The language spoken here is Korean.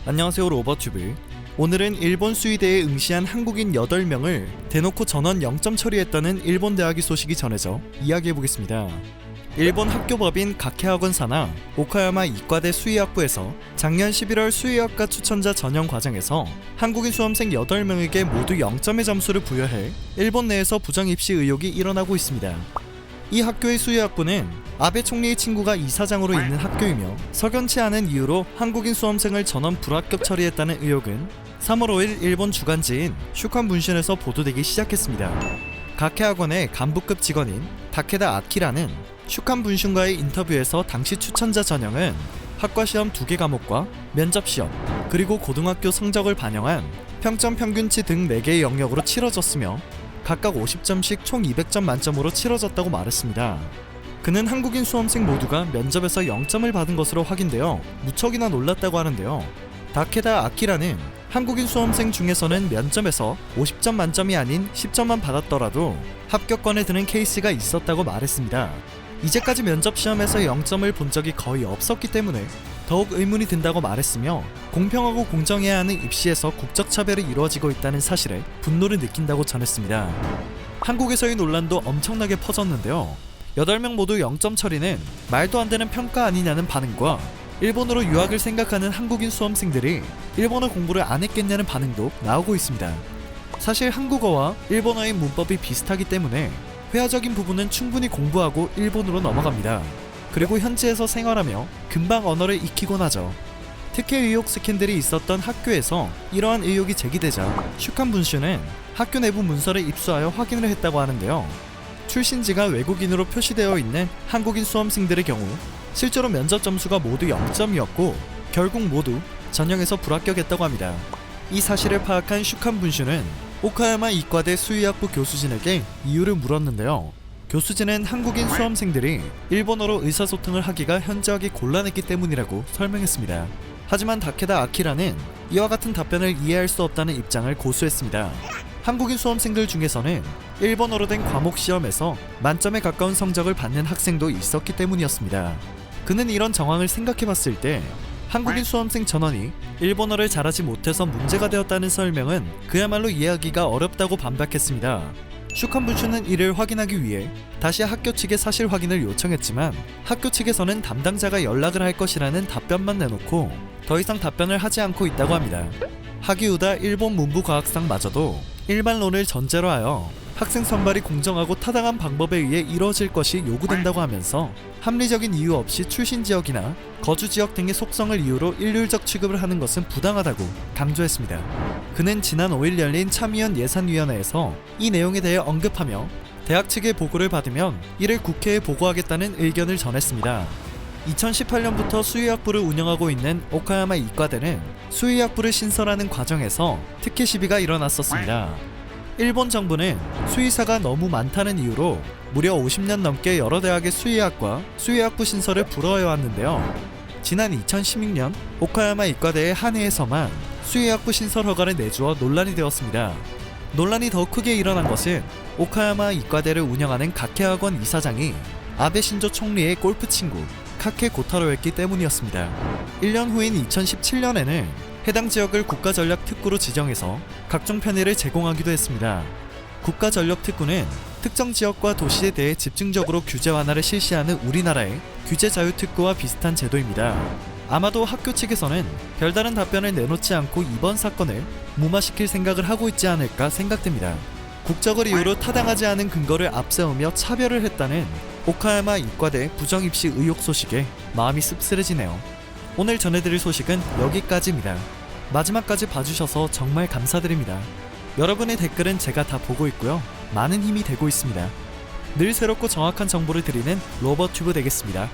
안녕하세요, 로버튜브. 오늘은 일본 수의대에 응시한 한국인 8명을 대놓고 전원 0점 처리했다는 일본 대학의 소식이 전해져 이야기해보겠습니다. 일본 학교법인 가케학원 산하 오카야마 이과대 수의학부에서 작년 11월 수의학과 추천자 전형 과정에서 한국인 수험생 8명에게 모두 0점의 점수를 부여해 일본 내에서 부정 입시 의혹이 일어나고 있습니다. 이 학교의 수의학부는 아베 총리의 친구가 이사장으로 있는 학교이며 석연치 않은 이유로 한국인 수험생을 전원 불합격 처리했다는 의혹은 3월 5일 일본 주간지인 슈칸 문신에서 보도되기 시작했습니다. 가케학원의 간부급 직원인 다케다 아키라는 슈칸 문신과의 인터뷰에서 당시 추천자 전형은 학과 시험 2개 과목과 면접 시험, 그리고 고등학교 성적을 반영한 평점 평균치 등 4개의 영역으로 치러졌으며 각각 50점씩 총 200점 만점으로 치러졌다고 말했습니다. 그는 한국인 수험생 모두가 면접에서 0점을 받은 것으로 확인되어 무척이나 놀랐다고 하는데요. 다케다 아키라는 한국인 수험생 중에서는 면접에서 50점 만점이 아닌 10점만 받았더라도 합격권에 드는 케이스가 있었다고 말했습니다. 이제까지 면접 시험에서 0점을 본 적이 거의 없었기 때문에 더욱 의문이 든다고 말했으며 공평하고 공정해야 하는 입시에서 국적 차별이 이루어지고 있다는 사실에 분노를 느낀다고 전했습니다. 한국에서의 논란도 엄청나게 퍼졌는데요. 8명 모두 0점 처리는 말도 안 되는 평가 아니냐는 반응과 일본으로 유학을 생각하는 한국인 수험생들이 일본어 공부를 안 했겠냐는 반응도 나오고 있습니다. 사실 한국어와 일본어의 문법이 비슷하기 때문에 회화적인 부분은 충분히 공부하고 일본으로 넘어갑니다. 그리고 현지에서 생활하며 금방 언어를 익히곤 하죠. 특혜 의혹 스캔들이 있었던 학교에서 이러한 의혹이 제기되자 슈칸 분슈는 학교 내부 문서를 입수하여 확인을 했다고 하는데요. 출신지가 외국인으로 표시되어 있는 한국인 수험생들의 경우 실제로 면접 점수가 모두 0점이었고 결국 모두 전형에서 불합격했다고 합니다. 이 사실을 파악한 슈칸 분슈는 오카야마 이과대 수의학부 교수진에게 이유를 물었는데요. 교수진은 한국인 수험생들이 일본어로 의사소통을 하기가 현저하게 곤란했기 때문이라고 설명했습니다. 하지만 다케다 아키라는 이와 같은 답변을 이해할 수 없다는 입장을 고수했습니다. 한국인 수험생들 중에서는 일본어로 된 과목 시험에서 만점에 가까운 성적을 받는 학생도 있었기 때문이었습니다. 그는 이런 정황을 생각해봤을 때 한국인 수험생 전원이 일본어를 잘하지 못해서 문제가 되었다는 설명은 그야말로 이해하기가 어렵다고 반박했습니다. 슈칸 분슈는 이를 확인하기 위해 다시 학교 측의 사실 확인을 요청했지만 학교 측에서는 담당자가 연락을 할 것이라는 답변만 내놓고 더 이상 답변을 하지 않고 있다고 합니다. 하기우다 일본 문부과학상마저도 일반론을 전제로 하여 학생 선발이 공정하고 타당한 방법에 의해 이루어질 것이 요구된다고 하면서 합리적인 이유 없이 출신 지역이나 거주 지역 등의 속성을 이유로 일률적 취급을 하는 것은 부당하다고 강조했습니다. 그는 지난 5일 열린 참의원 예산위원회에서 이 내용에 대해 언급하며 대학 측의 보고를 받으면 이를 국회에 보고하겠다는 의견을 전했습니다. 2018년부터 수의학부를 운영하고 있는 오카야마 이과대는 수의학부를 신설하는 과정에서 특혜 시비가 일어났었습니다. 일본 정부는 수의사가 너무 많다는 이유로 무려 50년 넘게 여러 대학의 수의학과 수의학부 신설을 불허해왔는데요. 지난 2016년 오카야마 이과대의 한 해에서만 수의학부 신설 허가를 내주어 논란이 되었습니다. 논란이 더 크게 일어난 것은 오카야마 이과대를 운영하는 가케학원 이사장이 아베 신조 총리의 골프 친구 카케 고타로였기 때문이었습니다. 1년 후인 2017년에는 해당 지역을 국가전략특구로 지정해서 각종 편의를 제공하기도 했습니다. 국가전력특구는 특정 지역과 도시에 대해 집중적으로 규제 완화를 실시하는 우리나라의 규제자유특구와 비슷한 제도입니다. 아마도 학교 측에서는 별다른 답변을 내놓지 않고 이번 사건을 무마시킬 생각을 하고 있지 않을까 생각됩니다. 국적을 이유로 타당하지 않은 근거를 앞세우며 차별을 했다는 오카야마 이과대 부정입시 의혹 소식에 마음이 씁쓸해지네요. 오늘 전해드릴 소식은 여기까지입니다. 마지막까지 봐주셔서 정말 감사드립니다. 여러분의 댓글은 제가 다 보고 있고요. 많은 힘이 되고 있습니다. 늘 새롭고 정확한 정보를 드리는 로버튜브 되겠습니다.